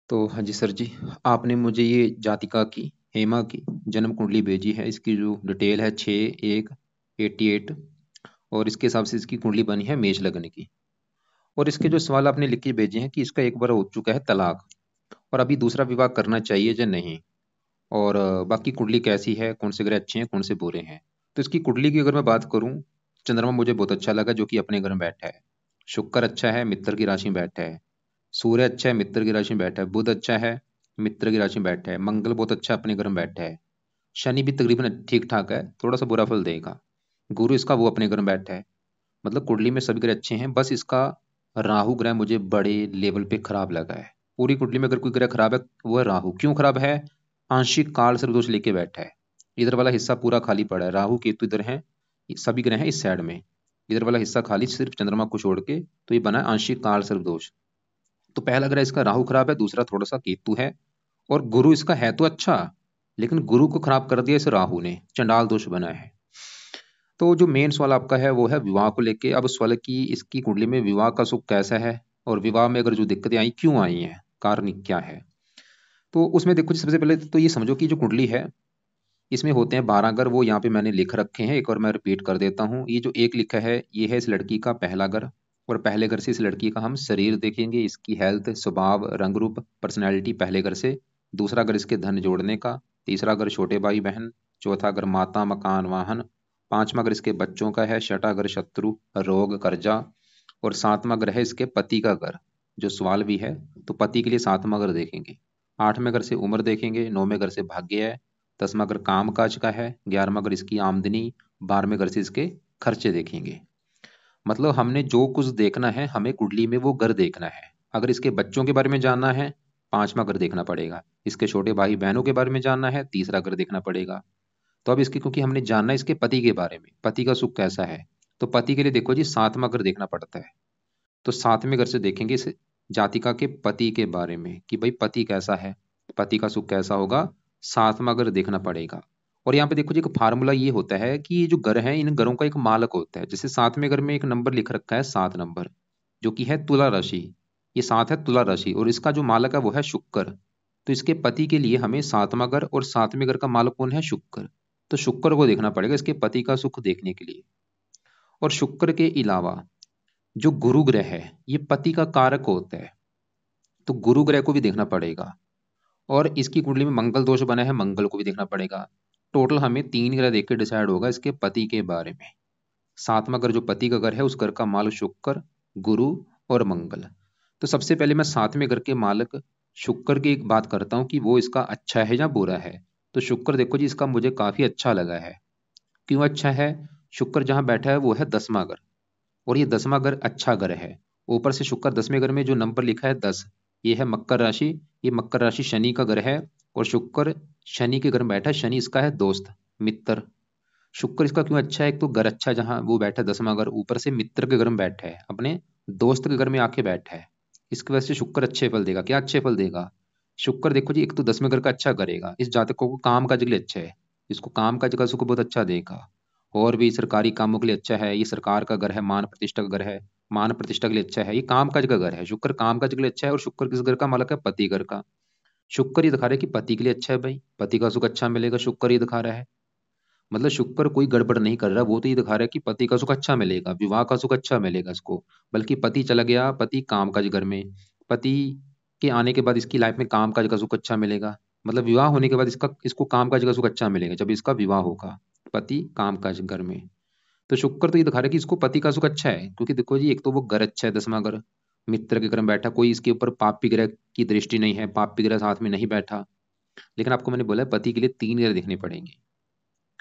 तो हाँ जी सर जी, आपने मुझे ये जातिका की हेमा की जन्म कुंडली भेजी है। इसकी जो डिटेल है 6/1/88 और इसके हिसाब से इसकी कुंडली बनी है मेष लग्न की। और इसके जो सवाल आपने लिख के भेजे हैं कि इसका एक बार हो चुका है तलाक और अभी दूसरा विवाह करना चाहिए या नहीं, और बाकी कुंडली कैसी है, कौन से ग्रह अच्छे हैं कौन से बुरे हैं। तो इसकी कुंडली की अगर मैं बात करूं, चंद्रमा मुझे बहुत अच्छा लगा जो कि अपने घर में बैठा है। शुक्र अच्छा है, मित्र की राशि में बैठा है। सूर्य अच्छा है, मित्र की राशि में बैठा है। बुध अच्छा है, मित्र की राशि में बैठा है। मंगल बहुत अच्छा अपने घर में बैठा है। शनि भी तकरीबन ठीक ठाक है, थोड़ा सा बुरा फल देगा। गुरु इसका वो अपने घर में बैठा है। मतलब कुंडली में सभी ग्रह अच्छे हैं, बस इसका राहु ग्रह मुझे बड़े लेवल पे खराब लगा है। पूरी कुंडली में अगर कोई ग्रह खराब है वो है राहु। क्यों खराब है? आंशिक काल सर्वदोष लेके बैठा है। इधर वाला हिस्सा पूरा खाली पड़ा है, राहु केतु इधर है, सभी ग्रह हैं इस साइड में। इधर वाला हिस्सा खाली सिर्फ चंद्रमा को छोड़ के, तो ये बना है आंशिक काल सर्वदोष। तो पहला ग्रह इसका राहु खराब है, दूसरा थोड़ा सा केतु है। और गुरु इसका है तो अच्छा, लेकिन गुरु को खराब कर दिया इस राहु ने, चंडाल दोष बना है। तो जो मेन सवाल आपका है वो है विवाह को लेके। अब सवाल की इसकी कुंडली में विवाह का सुख कैसा है, और विवाह में अगर जो दिक्कतें आई क्यों आई हैं, कारण क्या है। तो उसमें देखो जी, सबसे पहले तो ये समझो कि जो कुंडली है इसमें होते हैं 12 घर। वो यहाँ पे मैंने लिख रखे हैं, एक और मैं रिपीट कर देता हूँ। ये जो एक लिखा है ये है इस लड़की का पहला घर। और पहले घर से इस लड़की का हम शरीर देखेंगे, इसकी हेल्थ, स्वभाव, रंग रूप, पर्सनैलिटी पहले घर से। दूसरा घर इसके धन जोड़ने का। तीसरा घर छोटे भाई बहन। चौथा घर माता, मकान, वाहन। पांचवा घर इसके बच्चों का है। छठा घर शत्रु, रोग, कर्जा। और सातवां घर है इसके पति का घर, जो सवाल भी है। तो पति के लिए सातवां घर देखेंगे। आठवें घर से उम्र देखेंगे। नौवें घर से भाग्य है। 10वां घर काम काज का है। 11वां घर इसकी आमदनी। 12वें घर से इसके खर्चे देखेंगे। मतलब हमने जो कुछ देखना है, हमें कुंडली में वो घर देखना है। अगर इसके बच्चों के बारे में जानना है, पांचवा घर देखना पड़ेगा। इसके छोटे भाई बहनों के बारे में जानना है, तीसरा घर देखना पड़ेगा। तो अब इसके, क्योंकि हमने जानना है इसके पति के बारे में, पति का सुख कैसा है, तो पति के लिए देखो जी सातवां घर देखना पड़ता है। तो सातवें घर से देखेंगे इस जातिका के पति के बारे में कि भाई पति कैसा है, पति का सुख कैसा होगा। सातवां घर देखना पड़ेगा। और यहाँ पे देखो जी एक फार्मूला ये होता है कि ये जो घर है इन घरों का एक मालक होता है। जैसे सातवें घर में एक नंबर लिख रखा है, 7 नंबर, जो कि है तुला राशि। ये 7 है तुला राशि, और इसका जो मालक है वो है शुक्र। तो इसके पति के लिए हमें सातवां घर और सातवें घर का मालक कौन है? शुक्र। तो शुक्र को देखना पड़ेगा इसके पति का सुख देखने के लिए। और शुक्र के अलावा जो गुरु ग्रह है ये पति का कारक होता है, तो गुरु ग्रह को भी देखना पड़ेगा। और इसकी कुंडली में मंगल दोष बना है, मंगल को भी देखना पड़ेगा। टोटल हमें 3 ग्रह देख के डिसाइड होगा इसके पति के बारे में। सातवां घर जो पति का घर है उस घर का मालक शुक्र, गुरु और मंगल। तो सबसे पहले मैं सातवें घर के मालक शुक्र की एक बात करता हूँ कि वो इसका अच्छा है या बुरा है। तो शुक्र देखो जी इसका मुझे काफी अच्छा लगा है। क्यों अच्छा है? शुक्र जहां बैठा है वो है 10वां घर, और ये 10वां घर अच्छा घर है। ऊपर से शुक्र 10वें घर में जो नंबर लिखा है 10, ये है मकर राशि। ये मकर राशि शनि का घर है। और शुक्र शनि के घर में बैठा है। शनि इसका है दोस्त, मित्र। शुक्र इसका क्यों अच्छा है? एक तो घर अच्छा है जहां वो बैठा है 10वां घर, ऊपर से मित्र के घर में बैठा है, अपने दोस्त के घर में आके बैठा है। इसकी वजह से शुक्र अच्छे फल देगा। क्या अच्छे फल देगा? शुक्र देखो जी एक तो 10वें घर का अच्छा करेगा, इस जातकों को काम काज के लिए अच्छा है। इसको काम काज का सुख बहुत अच्छा देगा। और भी सरकारी कामों के लिए अच्छा है। ये सरकार का घर है, मान प्रतिष्ठा का घर है। मान प्रतिष्ठा के लिए अच्छा है। ये काम काज का घर है, शुक्र काम काज के लिए अच्छा है। और शुक्र किस घर का मालक है? पति घर का। शुक्र ये दिखा रहा है कि पति के लिए अच्छा है, भाई पति का सुख अच्छा मिलेगा, शुक्र ये दिखा रहा है। मतलब शुक्र कोई गड़बड़ नहीं कर रहा, वो तो ये दिखा रहा है कि पति का सुख अच्छा मिलेगा, विवाह का सुख अच्छा मिलेगा इसको। बल्कि पति चला गया, पति काम काज घर में, पति के आने के बाद इसकी लाइफ में काम काज का सुख अच्छा मिलेगा। मतलब विवाह होने के बाद इसका इसको काम काज का सुख अच्छा मिलेगा जब इसका विवाह होगा, पति काम काज घर में। तो शुक्र तो ये दिखा रहा है कि इसको पति का सुख अच्छा है, क्योंकि देखो जी एक तो वो घर अच्छा है 10वां घर, मित्र के घर में बैठा, कोई इसके ऊपर पापी ग्रह की दृष्टि नहीं है, पापी ग्रह साथ में नहीं बैठा। लेकिन आपको मैंने बोला है पति के लिए 3 ग्रह देखने पड़ेंगे।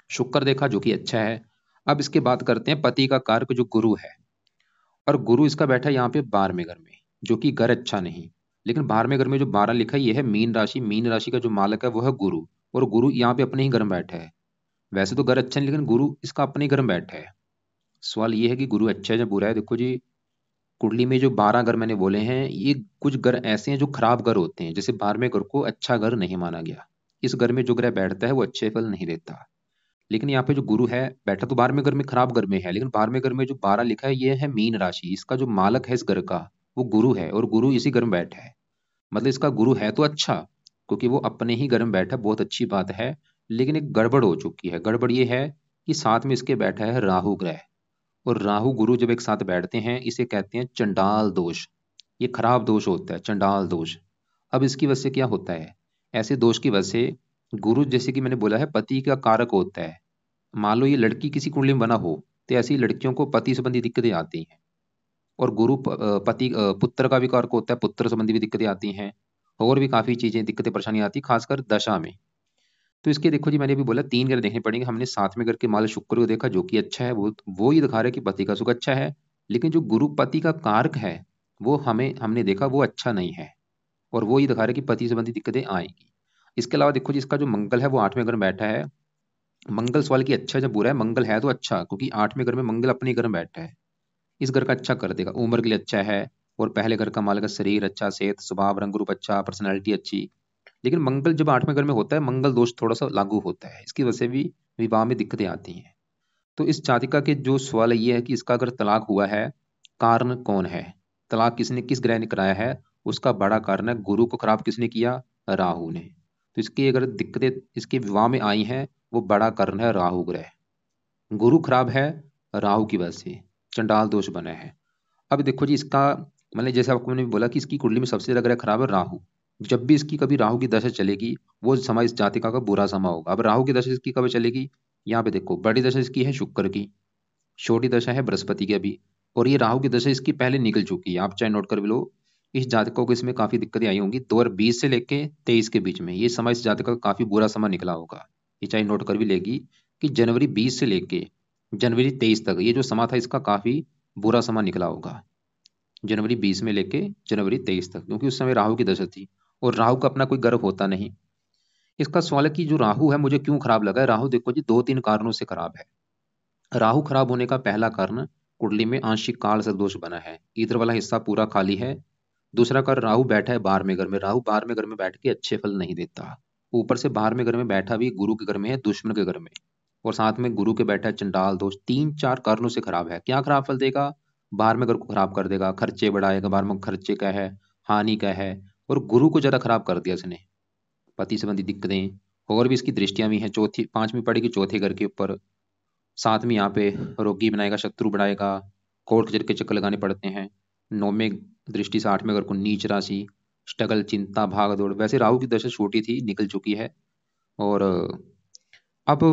शुक्र देखा जो कि अच्छा है। अब इसके बात करते हैं पति का कारक जो गुरु है। और गुरु इसका बैठा है यहाँ पे 12वें घर में, जो कि घर अच्छा नहीं। लेकिन 12वें घर में जो 12 लिखा है ये है मीन राशि। मीन राशि का जो मालक है वो है गुरु। और गुरु यहाँ पे अपने ही घर में बैठा है। वैसे तो घर अच्छा नहीं, लेकिन गुरु इसका अपने ही घर में बैठा है। सवाल ये है कि गुरु अच्छा है या बुरा है। देखो जी कुंडली में जो 12 घर मैंने बोले हैं, ये कुछ घर ऐसे हैं जो खराब घर होते हैं। जैसे 12वें घर को अच्छा घर नहीं माना गया। इस घर में जो ग्रह बैठता है वो अच्छे फल नहीं देता। लेकिन यहाँ पे जो गुरु है बैठा तो 12वें घर में, खराब घर में है। लेकिन 12वें घर में जो 12 लिखा है ये है मीन राशि। इसका जो मालक है इस घर का वो गुरु है, और गुरु इसी घर में बैठा है। मतलब इसका गुरु है तो अच्छा, क्योंकि वो अपने ही घर में बैठा, बहुत अच्छी बात है। लेकिन एक गड़बड़ हो चुकी है। गड़बड़ ये है कि साथ में इसके बैठा है राहु ग्रह। और राहु गुरु जब एक साथ बैठते हैं, इसे कहते हैं चंडाल दोष। ये खराब दोष होता है, चंडाल दोष। अब इसकी वजह से क्या होता है, ऐसे दोष की वजह से गुरु, जैसे कि मैंने बोला है, पति का कारक होता है। मान लो ये लड़की किसी कुंडली में बना हो, तो ऐसी लड़कियों को पति संबंधी दिक्कतें आती हैं। और गुरु पति पुत्र का भी कारक होता है, पुत्र संबंधी भी दिक्कतें आती हैं। और भी काफी चीजें, दिक्कतें, परेशानी आती है, खासकर दशा में। तो इसके देखो जी, मैंने अभी बोला 3 ग्रह देखने पड़ेंगे। हमने 7वें घर के माल शुक्र को देखा, जो कि अच्छा है, वो ही दिखा रहा है कि पति का सुख अच्छा है। लेकिन जो गुरु पति का कारक है, वो हमने देखा वो अच्छा नहीं है। और वो ही दिखा रहा है कि पति संबंधी दिक्कतें आएंगी। इसके अलावा देखो जी, इसका जो मंगल है वो 8वें घर में बैठा है। मंगल सवाल की अच्छा जब बुरा है, मंगल है तो अच्छा, क्योंकि 8वें घर में मंगल अपने घर में बैठा है। इस घर का अच्छा कर देगा, उम्र के लिए अच्छा है। और पहले घर का माल का शरीर अच्छा, सेहत, स्वभाव, रंग रूप अच्छा, पर्सनैलिटी अच्छी। लेकिन मंगल जब 8वें घर में होता है, मंगल दोष थोड़ा सा लागू होता है, इसकी वजह से भी विवाह में दिक्कतें आती हैं। तो इस जातिका के जो सवाल ये है कि इसका अगर तलाक हुआ है, कारण कौन है, तलाक किसने, किस ग्रह ने कराया है, उसका बड़ा कारण है गुरु को खराब किसने किया, राहु ने। तो इसकी अगर दिक्कतें इसके विवाह में आई हैं, वो बड़ा कारण है राहु ग्रह। गुरु खराब है, राहु की वजह से चंडाल दोष बना है। अब देखो जी, इसका मतलब जैसे आपको मैंने बोला कि इसकी कुंडली में सबसे ज्यादा ग्रह खराब है राहु। जब भी इसकी कभी राहु की दशा चलेगी, वो समय इस जातिका का बुरा समय होगा। अब राहु की दशा इसकी कब चलेगी, यहाँ पे देखो, बड़ी दशा इसकी है शुक्र की, छोटी दशा है बृहस्पति की अभी। और ये राहु की दशा इसकी पहले निकल चुकी है, आप चाहे नोट कर भी लो। इस जातकों को इसमें काफी दिक्कतें आई होंगी 2020 से लेके 23 के बीच में। ये समय इस जातक का काफी बुरा समय निकला होगा, ये चाहे नोट कर भी लेगी कि जनवरी 20 से लेके जनवरी 23 तक ये जो समय था, इसका काफी बुरा समय निकला होगा। जनवरी 20 में लेके जनवरी 23 तक, क्योंकि उस समय राहु की दशा थी। और राहु का अपना कोई गर्भ होता नहीं। इसका सवाल है कि जो राहु है मुझे क्यों खराब लगा है। राहु देखो जी, 2-3 कारणों से खराब है। राहु खराब होने का पहला कारण, कुंडली में आंशिक काल सदोष बना है, इधर वाला हिस्सा पूरा खाली है। दूसरा कारण, राहु बैठा है 12वें घर में। राहु 12वें घर में बैठ के अच्छे फल नहीं देता। ऊपर से 12वें घर में बैठा भी गुरु के घर में है, दुश्मन के घर में। और साथ में गुरु के बैठा है चंडाल दोष। 3-4 कारणों से खराब है। क्या खराब फल देगा, 12वें घर को खराब कर देगा, खर्चे बढ़ाएगा। 12वें खर्चे का है, हानि का है। और गुरु को ज्यादा खराब कर दिया इसने, पति संबंधी दिक्कतें। और भी इसकी दृष्टियां भी हैं, चौथी 5वीं पड़ेगी चौथे घर के ऊपर। साथ में यहाँ पे रोगी बनाएगा, शत्रु बढ़ाएगा, कोर्ट कचहरी के चक्कर लगाने पड़ते हैं। 9वें दृष्टि से 8वें घर को नीच राशि, स्ट्रगल, चिंता, भाग दौड़। वैसे राहु की दशा छोटी थी, निकल चुकी है। और अब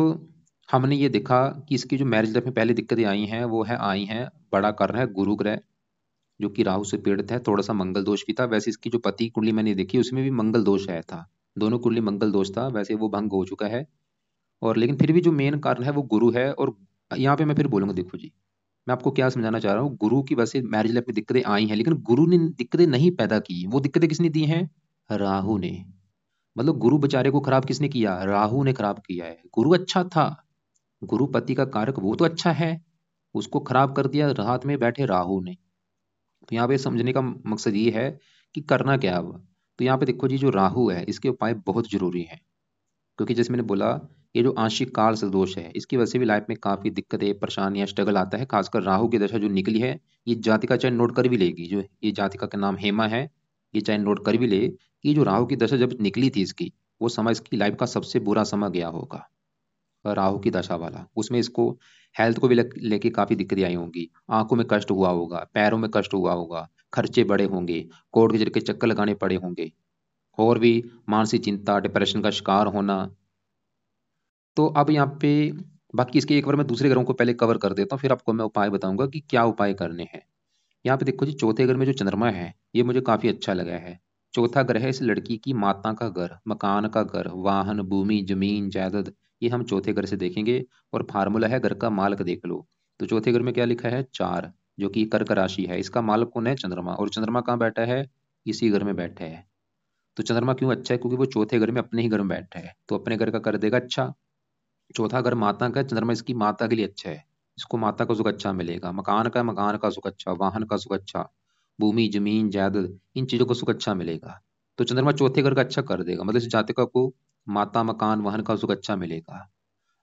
हमने ये देखा कि इसकी जो मैरिज लाइफ में पहले दिक्कतें आई हैं, वो है आई हैं, बड़ा कारण है गुरु ग्रह, जो कि राहु से पीड़ित है। थोड़ा सा मंगल दोष भी था। वैसे इसकी जो पति कुंडली मैंने देखी, उसमें भी मंगल दोष आया था। दोनों कुंडली मंगल दोष था, वैसे वो भंग हो चुका है। और लेकिन फिर भी जो मेन कारण है वो गुरु है। और यहाँ पे मैं फिर बोलूंगा, देखो जी, मैं आपको क्या समझाना चाह रहा हूँ। गुरु की वजह से मैरिज लाइफ में दिक्कतें आई हैं, लेकिन गुरु ने दिक्कतें नहीं पैदा की। वो दिक्कतें किसने दी हैं, राहु ने। मतलब गुरु बेचारे को खराब किसने किया, राहु ने खराब किया है। गुरु अच्छा था, गुरु पति का कारक, वो तो अच्छा है, उसको खराब कर दिया रात में बैठे राहु ने। तो यहाँ पे समझने का मकसद ये है कि करना क्या अब। तो यहाँ पे देखो जी, जो राहु है इसके उपाय बहुत जरूरी है। क्योंकि जैसे मैंने बोला, ये जो आंशिक काल सदोष है, इसकी वजह से भी लाइफ में काफी दिक्कतें, परेशानियां, स्ट्रगल आता है। खासकर राहु की दशा जो निकली है, ये जातिका चाहे नोट कर भी लेगी, जो ये जातिका का नाम हेमा है, ये चाहे नोट कर भी ले कि जो राहु की दशा जब निकली थी इसकी, वो समय इसकी लाइफ का सबसे बुरा समय गया होगा, राहु की दशा वाला। उसमें इसको हेल्थ को भी लेके काफी दिक्कतें आई होंगी। आंखों में कष्ट हुआ होगा, पैरों में कष्ट हुआ होगा, खर्चे बड़े होंगे, कोर्ट के जरिए चक्कर लगाने पड़े होंगे। और भी मानसिक चिंता, डिप्रेशन का शिकार होना। तो अब यहाँ पे बाकी इसके एक बार मैं दूसरे ग्रहों को पहले कवर कर देता हूँ, फिर आपको मैं उपाय बताऊंगा कि क्या उपाय करने हैं। यहाँ पे देखो जी, चौथे घर में जो चंद्रमा है, ये मुझे काफी अच्छा लगा है। चौथा ग्रह है इस लड़की की माता का घर, मकान का घर, वाहन, भूमि, जमीन, जायदाद। ये हम चौथे घर से देखेंगे। और फार्मूला है घर का मालक, देख लो। तो चौथे घर में क्या लिखा है, 4, जो कि कर्क राशि है। इसका मालक कौन है, चंद्रमा। और चंद्रमा कहाँ बैठा है, इसी घर में बैठा है। तो चंद्रमा क्यों अच्छा है, क्योंकि वो चौथे घर में अपने ही घर में बैठा है, तो अपने घर का कर देगा अच्छा। चौथा घर माता का है, चंद्रमा इसकी माता के लिए अच्छा है। इसको माता का सुख अच्छा मिलेगा। मकान का, मकान का सुख अच्छा, वाहन का सुख अच्छा, भूमि, जमीन, जायदाद, इन चीजों का सुख अच्छा मिलेगा। तो चंद्रमा चौथे घर का अच्छा कर देगा, मतलब इस जातक को माता, मकान, वाहन का सुख अच्छा मिलेगा।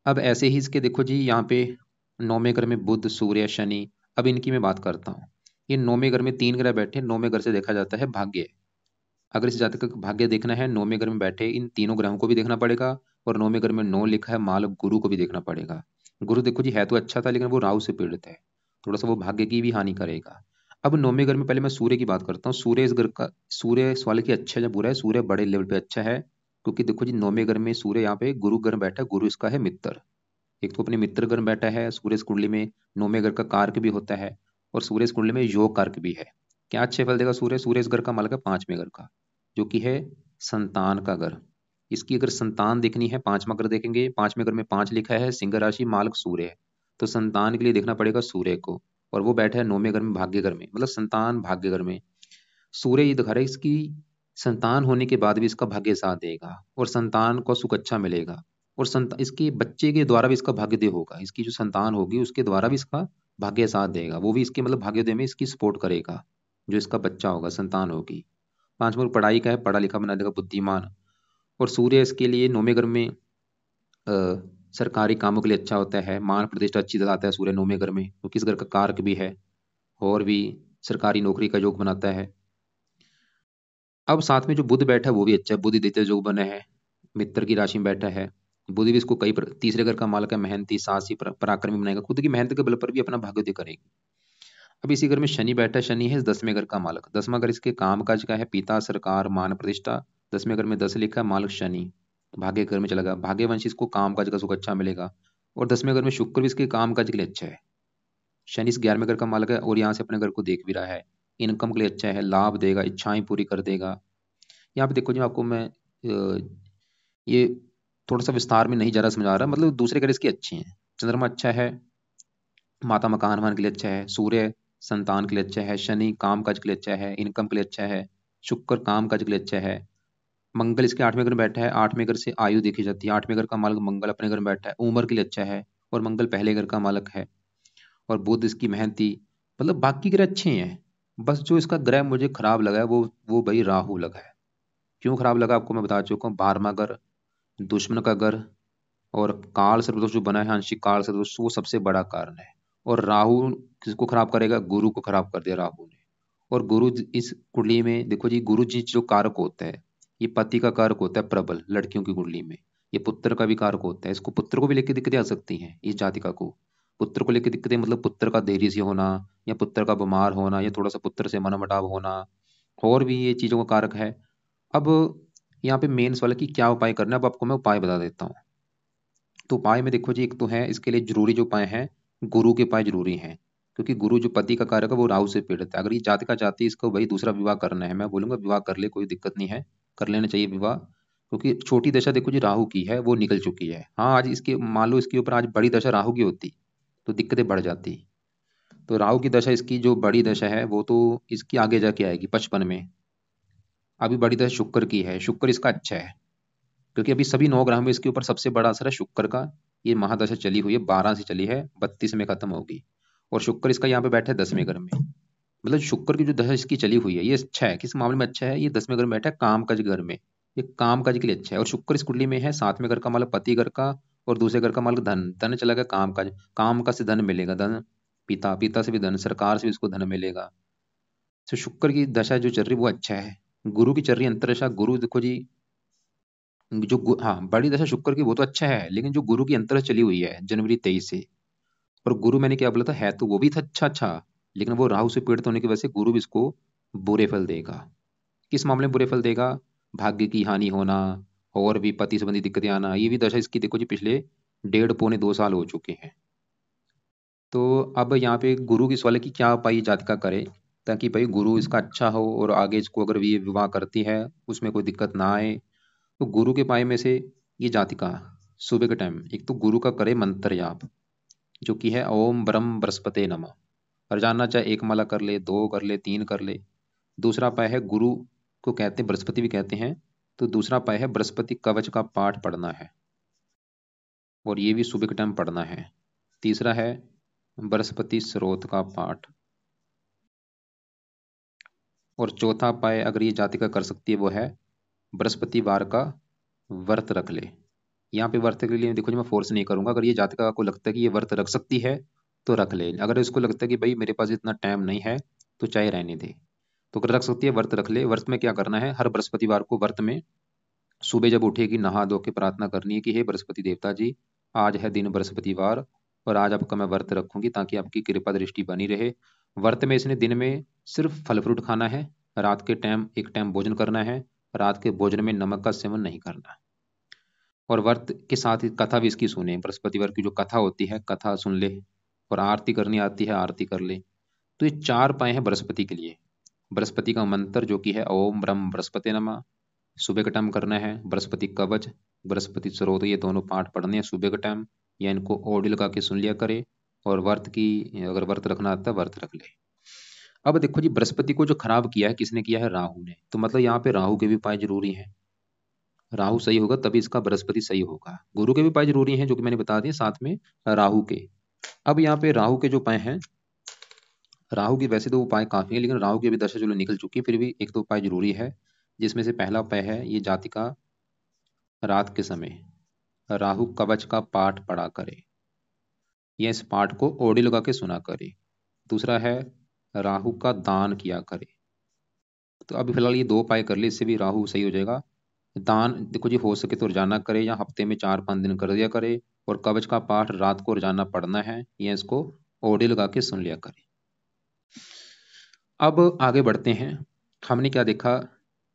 अब ऐसे ही इसके देखो जी, यहाँ पे 9वें घर में बुध, सूर्य, शनि। अब इनकी मैं बात करता हूँ। ये 9वें घर में 3 ग्रह बैठे, 9वें घर से देखा जाता है भाग्य। अगर इस जातक का भाग्य देखना है, 9वें घर में बैठे इन तीनों ग्रहों को भी देखना पड़ेगा, और 9वें घर में 9 लिखा है मालक गुरु को भी देखना पड़ेगा। गुरु देखो जी है तो अच्छा था, लेकिन वो राहु से पीड़ित है, थोड़ा सा वो भाग्य की भी हानि करेगा। अब 9वें घर में पहले मैं सूर्य की बात करता हूँ। सूर्य इस घर का, सूर्य इस वाले की अच्छा है या बुरा है? सूर्य बड़े लेवल पे अच्छा है, क्योंकि देखो जी 9वें घर में सूर्य यहाँ पे गुरु घर में बैठा है, गुरु इसका है मित्र। एक तो अपने मित्र घर में बैठा है, सूर्य इस कुंडली में 9वें घर का कारक भी होता है, और सूर्य इस कुंडली में योग कारक भी है। क्या अच्छे फल देगा सूर्य? सूर्य इस घर का मालक है 5वें घर का, जो कि है संतान का घर। इसकी अगर संतान देखनी है, 5वां घर देखेंगे, 5वें घर में 5 लिखा है, सिंह राशि, मालक सूर्य है, तो संतान के लिए देखना पड़ेगा सूर्य को। और वो बैठा है 9वें घर में भाग्य घर में, मतलब संतान भाग्य घर में। सूर्य ये दिखा रहा है इसकी संतान होने के बाद भी इसका भाग्य साथ देगा, और संतान को सुख अच्छा मिलेगा, और इसके बच्चे के द्वारा भी इसका भाग्योदय होगा। इसकी जो संतान होगी उसके द्वारा भी इसका भाग्य साथ देगा, वो भी इसके मतलब भाग्योदय में इसकी सपोर्ट करेगा, जो इसका बच्चा होगा, संतान होगी। 5वां पढ़ाई का है, पढ़ा लिखा बना देगा, बुद्धिमान। और सूर्य इसके लिए 9वें घर में अ, सरकारी कामों के लिए अच्छा होता है, मान प्रतिष्ठा अच्छी दिलाता है सूर्य 9वें घर में, क्योंकि इस घर का कारक भी है, और भी सरकारी नौकरी का योग बनाता है। अब साथ में जो बुध बैठा है वो भी अच्छा है, बुध द्वितीय जो बना है, मित्र की राशि में बैठा है। बुध भी इसको तीसरे घर का मालक है, मेहनती, साहसी, पराक्रमी बनाएगा, खुद की मेहनत के बल पर भी अपना भाग्योदय करेगी। अब इसी घर में शनि बैठा है, शनि है 10वें घर का मालक, 10वां घर इसके काम काज का है, पिता, सरकार, मान प्रतिष्ठा। 10वें घर में 10 लिखा है, मालक शनि, भाग्य घर में चला गया, भाग्यवंश, इसको काम काज का सुख अच्छा मिलेगा। और 10वें घर में शुक्र भी इसके काम काज के लिए अच्छा है। शनि इस 11वें घर का मालक है, और यहाँ से अपने घर को देख भी रहा है, इनकम के लिए अच्छा है, लाभ देगा, इच्छाएं पूरी कर देगा। यहाँ पे देखो जी, आपको मैं ये थोड़ा सा विस्तार में नहीं जा रहा, समझा रहा, मतलब दूसरे ग्रह इसके अच्छे हैं। चंद्रमा अच्छा है, माता मकान वाहन के लिए अच्छा है, सूर्य संतान के लिए अच्छा है, शनि काम काज के लिए अच्छा है, इनकम के लिए अच्छा है, शुक्र काम काज के लिए अच्छा है, मंगल इसके 8वें घर में बैठा है, 8वें घर से आयु देखी जाती है, 8वें घर का मालक मंगल अपने घर में बैठा है, उम्र के लिए अच्छा है, और मंगल पहले घर का मालक है। और बुध इसकी मेहनती, मतलब बाकी ग्रह अच्छे हैं। बस जो इसका ग्रह मुझे खराब लगा है वो भाई राहु लगा है। क्यों खराब लगा आपको मैं बता चुका हूँ, 12वां घर, दुश्मन का घर, और काल सर्पदोष जो बना है, आंशिक काल सर्पदोष, वो सबसे बड़ा कारण है। और राहु किसको खराब करेगा? गुरु को खराब कर दिया राहु ने। और गुरु इस कुंडली में देखो जी, गुरु जी जो कारक होता है, ये पति का कारक होता है प्रबल लड़कियों की कुंडली में, ये पुत्र का भी कारक होता है। इसको पुत्र को भी लेकर दिक्कतें आ सकती हैं, इस जातिका को पुत्र को लेकर दिक्कतें, मतलब पुत्र का देरी से होना, या पुत्र का बीमार होना, या थोड़ा सा पुत्र से मनमुटाव होना, और भी ये चीजों का कारक है। अब यहाँ पे मेन सवाल है कि क्या उपाय करना है। अब आपको मैं उपाय बता देता हूँ। तो उपाय में देखो जी, एक तो है इसके लिए जरूरी जो उपाय है, गुरु के उपाय जरूरी हैं, क्योंकि गुरु जो पति का कारक है वो राहु से पीड़ित है। अगर ये जातका चाहती है इसको भाई दूसरा विवाह करना है, मैं बोलूंगा विवाह कर ले, कोई दिक्कत नहीं है, कर लेना चाहिए विवाह, क्योंकि छोटी दशा देखो जी राहु की है, वो निकल चुकी है। हाँ, आज इसके मान लो इसके ऊपर आज बड़ी दशा राहु की होती तो दिक्कतें बढ़ जाती। तो राहु की दशा, इसकी जो बड़ी दशा है वो तो इसकी आगे जाके आएगी 55 में। अभी बड़ी दशा शुक्र की है, शुक्र इसका अच्छा है, क्योंकि अभी सभी 9 ग्रहों में इसके ऊपर सबसे बड़ा असर है शुक्र का। ये महादशा चली हुई है, 12 से चली है, 32 में खत्म होगी। और शुक्र इसका यहाँ पे बैठा है 10वें घर में, मतलब शुक्र की जो दशा इसकी चली हुई है, ये अच्छा है। किस मामले में अच्छा है? ये 10वें घर में बैठा है, काम काज घर में, ये काम काज के लिए अच्छा है। और शुक्र इस कुंडली में है 7वें घर का मालक पति घर का, और दूसरे घर का मालक धन, धन चला गया काम काज, काम का से धन मिलेगा, धन पिता, पिता से भी धन, सरकार से भी इसको धन मिलेगा। तो शुक्र की दशा जो चल रही है वो अच्छा है। गुरु की चल रही है अंतरदशा, गुरु देखो जी, हाँ बड़ी दशा शुक्र की वो तो अच्छा है, लेकिन जो गुरु की अंतर चली हुई है जनवरी 23 से, और गुरु मैंने क्या बोला था, है तो वो भी था अच्छा अच्छा, लेकिन वो राहु से पीड़ित होने की वजह से गुरु भी इसको बुरे फल देगा। किस मामले में बुरे फल देगा? भाग्य की हानि होना, और भी पति संबंधी दिक्कतें आना। ये भी दशा इसकी देखो जी पिछले 1.5 पौने 2 साल हो चुके हैं। तो अब यहाँ पे गुरु की सवाल है कि क्या उपाय जातिका करे, ताकि भाई गुरु इसका अच्छा हो, और आगे इसको अगर ये विवाह करती है उसमें कोई दिक्कत ना आए। तो गुरु के पाए में से ये जातिका सुबह के टाइम एक तो गुरु का करे मंत्र जाप, जो कि है ओम ब्रह्म बृहस्पति नमः। और जानना चाहे एक माला कर ले, दो कर ले, तीन कर ले। दूसरा पाय है गुरु को कहते हैं, बृहस्पति भी कहते हैं, तो दूसरा पाय है बृहस्पति कवच का पाठ पढ़ना है, और ये भी सुबह के टाइम पढ़ना है। तीसरा है बृहस्पति स्रोत का पाठ। और चौथा पाय अगर ये जातिका कर सकती है वो है बृहस्पतिवार का व्रत रख ले। यहाँ पे व्रत के लिए देखो जी, मैं फोर्स नहीं करूंगा। अगर ये जातिका को लगता है कि ये व्रत रख सकती है तो रख ले, अगर इसको लगता है कि भाई मेरे पास इतना टाइम नहीं है तो चाहे रहने दे। तो रख सकती है, व्रत रख ले। व्रत में क्या करना है, हर बृहस्पतिवार को व्रत में सुबह जब उठेगी नहा धो के प्रार्थना करनी है कि हे बृहस्पति देवता जी, आज है दिन बृहस्पतिवार और आज आपका मैं व्रत रखूंगी ताकि आपकी कृपा दृष्टि बनी रहे। व्रत में इसने दिन में सिर्फ फल फ्रूट खाना है, रात के टाइम एक टाइम भोजन करना है, रात के भोजन में नमक का सेवन नहीं करना। और व्रत के साथ ही कथा भी इसकी सुने, बृहस्पतिवार की जो कथा होती है कथा सुन ले, और आरती करनी आती है आरती कर ले। तो ये 4 उपाय हैं बृहस्पति के लिए। बृहस्पति का मंत्र जो कि है ओम ब्रह्म बृहस्पति नमः, सुबह का टाइम करना है। बृहस्पति कवच, बृहस्पति स्रोत, ये दोनों पाठ पढ़ने हैं सुबह के टाइम, या इनको ऑडियो लगा के सुन लिया करे। और व्रत की, अगर व्रत रखना आता है व्रत रख ले। अब देखो जी, बृहस्पति को जो खराब किया है किसने किया है, राहु ने। तो मतलब यहाँ पे राहु के भी उपाय जरूरी हैं। राहु सही होगा तभी इसका बृहस्पति सही होगा। गुरु के भी उपाय जरूरी हैं जो कि मैंने बता दिए, साथ में राहु के। अब यहाँ पे राहु के जो उपाय हैं, राहु की वैसे तो उपाय काफी है, लेकिन राहु की भी दशा चलो निकल चुकी है, फिर भी एक दो उपाय जरूरी है। जिसमें से पहला उपाय है, ये जातिका रात के समय राहु कवच का पाठ पढ़ा करे, या इस पाठ को ऑडियो लगा के सुना करे। दूसरा है, राहु का दान किया करे। तो अभी फिलहाल ये दो उपाय कर ले, इससे भी राहु सही हो जाएगा। दान देखो जी, हो सके तो रोजाना करे या हफ्ते में 4-5 दिन कर दिया करे। और कवच का पाठ रात को रोजाना पढ़ना है, या इसको ऑडियो लगा के सुन लिया करे। अब आगे बढ़ते हैं। हमने क्या देखा,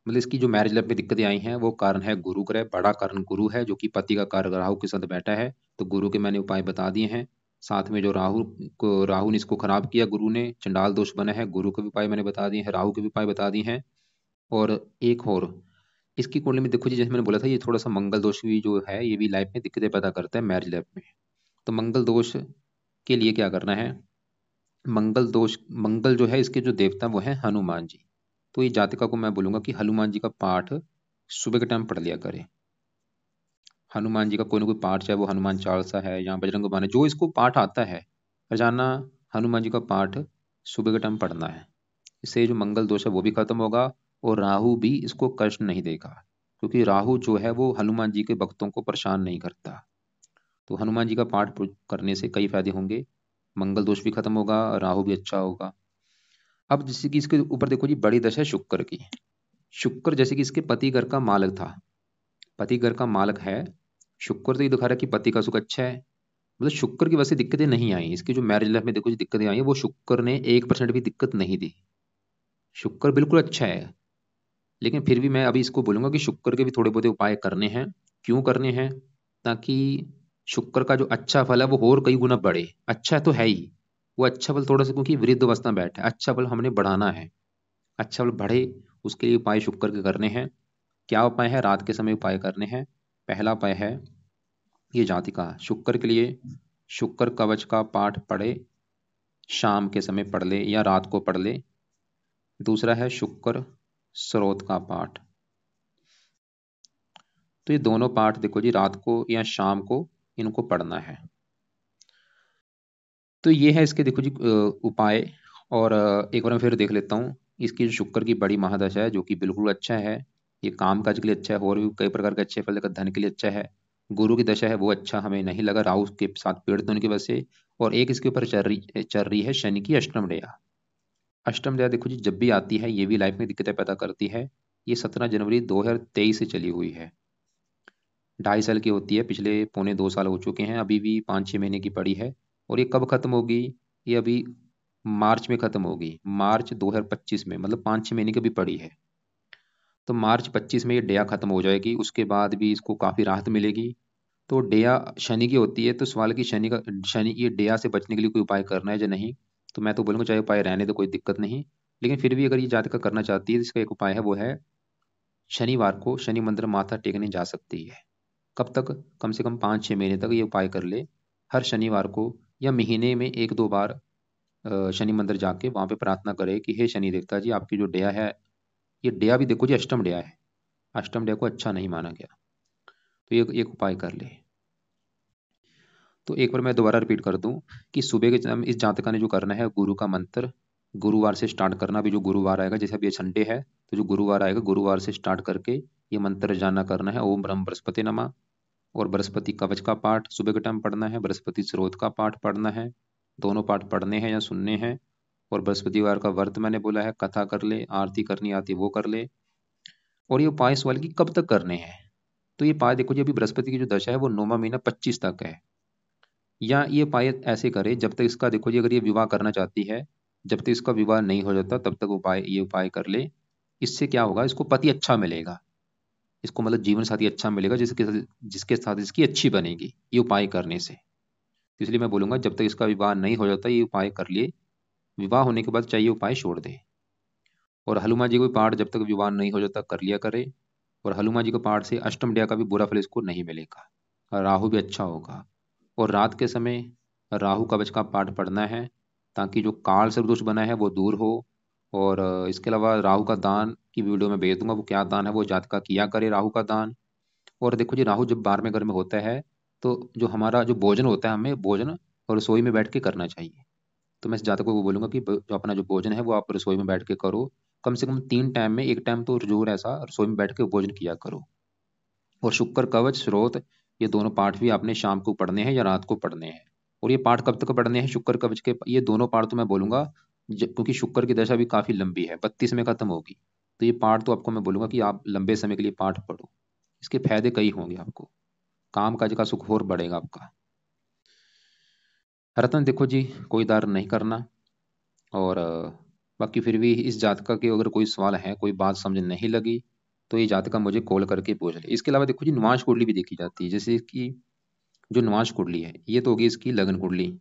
मतलब इसकी जो मैरिज लाइफ में दिक्कतें आई हैं वो कारण है गुरु ग्रह, बड़ा कारण गुरु है जो कि पति का कारक राहु के साथ बैठा है। तो गुरु के मैंने उपाय बता दिए हैं। साथ में जो राहु ने इसको खराब किया, गुरु ने चंडाल दोष बना है, गुरु के भी उपाय मैंने बता दिए हैं, राहु के भी उपाय बता दिए हैं। और एक और इसकी कुंडली में देखो जी, जैसे मैंने बोला था, ये थोड़ा सा मंगल दोष भी जो है ये भी लाइफ में दिक्कतें पैदा करता है मैरिज लाइफ में। तो मंगल दोष के लिए क्या करना है, मंगल दोष, मंगल जो है इसके जो देवता वो है हनुमान जी। तो ये जातिका को मैं बोलूंगा कि हनुमान जी का पाठ सुबह के टाइम पढ़ लिया करे। हनुमान जी का कोई ना कोई पाठ, चाहे वो हनुमान चालीसा है या बजरंग बाण है, जो इसको पाठ आता है रोजाना, हनुमान जी का पाठ सुबह के टाइम पढ़ना है। इससे जो मंगल दोष है वो भी खत्म होगा, और राहु भी इसको कष्ट नहीं देगा, क्योंकि राहु जो है वो हनुमान जी के भक्तों को परेशान नहीं करता। तो हनुमान जी का पाठ करने से कई फायदे होंगे, मंगल दोष भी खत्म होगा, राहु भी अच्छा होगा। अब जैसे कि इसके ऊपर देखो जी, बड़ी दशा है शुक्र की। शुक्र जैसे कि इसके पति घर का मालक था, पति घर का मालक है शुक्र, तो ये दिखा रहा है कि पति का सुख अच्छा है। मतलब शुक्र की वजह से दिक्कतें नहीं आई इसकी जो मैरिज लाइफ में देखो जी दिक्कतें आई है, वो शुक्र ने 1% भी दिक्कत नहीं दी। शुक्र बिल्कुल अच्छा है। लेकिन फिर भी मैं अभी इसको बोलूंगा कि शुक्र के भी थोड़े बहुत उपाय करने हैं। क्यों करने हैं, ताकि शुक्र का जो अच्छा फल है वो और कई गुना बढ़े। अच्छा तो है ही, वो अच्छा फल थोड़ा सा, क्योंकि वृद्ध अवस्था में बैठा है, अच्छा फल हमने बढ़ाना है, अच्छा फल बढ़े, उसके लिए उपाय शुक्र के करने हैं। क्या उपाय है, रात के समय उपाय करने हैं। पहला उपाय है, ये जातिका शुक्र के लिए शुक्र कवच का पाठ पढ़े, शाम के समय पढ़ ले या रात को पढ़ ले। दूसरा है शुक्र स्रोत का पाठ। तो ये दोनों पाठ देखो जी, रात को या शाम को इनको पढ़ना है। तो ये है इसके देखो जी उपाय। और एक बार मैं फिर देख लेता हूँ। इसकी जो शुक्र की बड़ी महादशा है जो कि बिल्कुल अच्छा है, ये काम काज के लिए अच्छा है, और भी कई प्रकार के अच्छे फल देगा, धन के लिए अच्छा है। गुरु की दशा है वो अच्छा हमें नहीं लगा, राहु के साथ पीड़ित होने की वजह से। और एक इसके ऊपर चल रही है शनि की अष्टम दया। अष्टम दया देखो जी जब भी आती है ये भी लाइफ में दिक्कतें पैदा करती है। ये 17 जनवरी 2023 से चली हुई है, 2.5 साल की होती है, पिछले पौने 2 साल हो चुके हैं, अभी भी 5-6 महीने की पड़ी है। और ये कब खत्म होगी, ये अभी मार्च में खत्म होगी, मार्च 2025 में, मतलब 5-6 महीने की भी पड़ी है। तो मार्च 25 में ये डेया खत्म हो जाएगी, उसके बाद भी इसको काफ़ी राहत मिलेगी। तो डेया शनि की होती है, तो सवाल है कि शनि ये डेया से बचने के लिए कोई उपाय करना है या नहीं। तो मैं तो बोलूँगा चाहे उपाय रहने दो, कोई दिक्कत नहीं। लेकिन फिर भी अगर ये जातका करना चाहती है तो इसका एक उपाय है, वो है शनिवार को शनि मंदिर माथा टेकने जा सकती है। कब तक, कम से कम 5-6 महीने तक ये उपाय कर ले। हर शनिवार को या महीने में 1-2 बार शनि मंदिर जाके वहां पे प्रार्थना करे कि हे शनि देवता जी, आपकी जो दया है, ये दया भी देखो जी अष्टम दया है, अष्टम दया को अच्छा नहीं माना गया। तो ये एक उपाय कर ले। तो एक बार मैं दोबारा रिपीट कर दूं कि सुबह के टाइम इस जातका ने जो करना है, गुरु का मंत्र गुरुवार से स्टार्ट करना। अभी जो गुरुवार आएगा, जैसे अभी ये संडे है, तो जो गुरुवार आएगा गुरुवार से स्टार्ट करके ये मंत्र जाना करना है, ओम ब्रह्म बृहस्पति नमः। और बृहस्पति कवच का पाठ सुबह के टाइम पढ़ना है, बृहस्पति स्रोत का पाठ पढ़ना है। दोनों पाठ पढ़ने हैं या सुनने हैं। और बृहस्पतिवार का व्रत मैंने बोला है, कथा कर ले, आरती करनी आती वो कर ले। और ये उपाय सवाल की कब तक करने हैं, तो ये उपाय देखो जी, अभी बृहस्पति की जो दशा है वो 9वां महीना 25 तक है। या ये उपाय ऐसे करे जब तक इसका, देखो जी, अगर ये विवाह करना चाहती है, जब तक इसका विवाह नहीं हो जाता तब तक उपाय, ये उपाय कर ले। इससे क्या होगा, इसको पति अच्छा मिलेगा, इसको मतलब जीवन साथी अच्छा मिलेगा, जिसके साथ इसकी अच्छी बनेगी ये उपाय करने से। तो इसलिए मैं बोलूंगा जब तक इसका विवाह नहीं हो जाता ये उपाय कर लिए, विवाह होने के बाद चाहिए उपाय छोड़ दे। और हनुमान जी को पाठ जब तक विवाह नहीं हो जाता कर लिया करे। और हनुमान जी को पाठ से अष्टमड्या का भी बुरा फल इसको नहीं मिलेगा, और राहु भी अच्छा होगा। और रात के समय राहु कवच का पाठ पढ़ना है, ताकि जो काल सर्प दोष बना है वो दूर हो। और इसके अलावा राहु का दान की वीडियो में भेज दूंगा, वो क्या दान है वो जातका किया करे राहु का दान। और देखो जी, राहु जब 12वें घर में होता है तो जो हमारा जो भोजन होता है, हमें भोजन और रसोई में बैठ के करना चाहिए। तो मैं इस जातकों को बोलूंगा कि जो अपना जो भोजन है वो आप रसोई में बैठ के करो, कम से कम 3 टाइम में, एक टाइम तो जरूर ऐसा रसोई में बैठ के भोजन किया करो। और शुक्र कवच स्रोत, ये दोनों पाठ भी आपने शाम को पढ़ने हैं या रात को पढ़ने हैं। और ये पाठ कब तक पढ़ने हैं शुक्र कवच के, ये दोनों पाठ तो मैं बोलूंगा क्योंकि शुक्र की दशा भी काफी लंबी है, 32 में खत्म होगी। तो ये पाठ तो आपको मैं बोलूंगा कि आप लंबे समय के लिए पाठ पढ़ो, इसके फायदे कई होंगे आपको, काम काज का सुख और बढ़ेगा आपका। रतन देखो जी, कोई दार नहीं करना। और बाकी फिर भी इस जातका के अगर कोई सवाल है, कोई बात समझ नहीं लगी, तो ये जातका मुझे कॉल करके पूछ ले। इसके अलावा देखो जी, निवास कुंडली भी देखी जाती है, जैसे कि जो निवास कुंडली है ये तो होगी इसकी लगन कुंडली।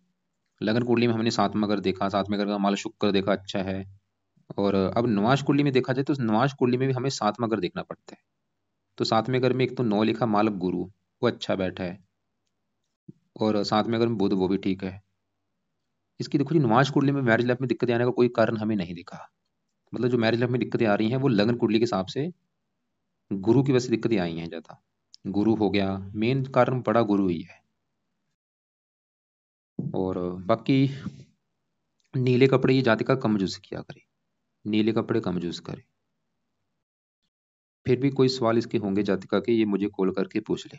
लगन कुंडली में हमने सातवां घर देखा, सातवें घर का माल शुक्र देखा अच्छा है। और अब निवास कुंडली में देखा जाए तो निवास कुंडली में भी हमें सातवां घर देखना पड़ता है। तो सातवें घर में एक तो 9 लिखा मालक गुरु, वो अच्छा बैठा है। और सातवें घर में बुध, वो भी ठीक है। इसकी देखो जी, निवास कुंडली में मैरिज लाइफ में दिक्कत आने का कोई कारण हमें नहीं दिखा। मतलब जो मैरिज लाइफ में दिक्कतें आ रही हैं वो लगन कुंडली के हिसाब से गुरु की वजह से दिक्कतें आई हैं ज्यादा। गुरु हो गया, मेन कारण बड़ा गुरु ही है। और बाकी नीले कपड़े ये जातिका कम यूज किया करे, नीले कपड़े कम यूज करे। फिर भी कोई सवाल इसके होंगे जातिका के, ये मुझे कॉल करके पूछ ले।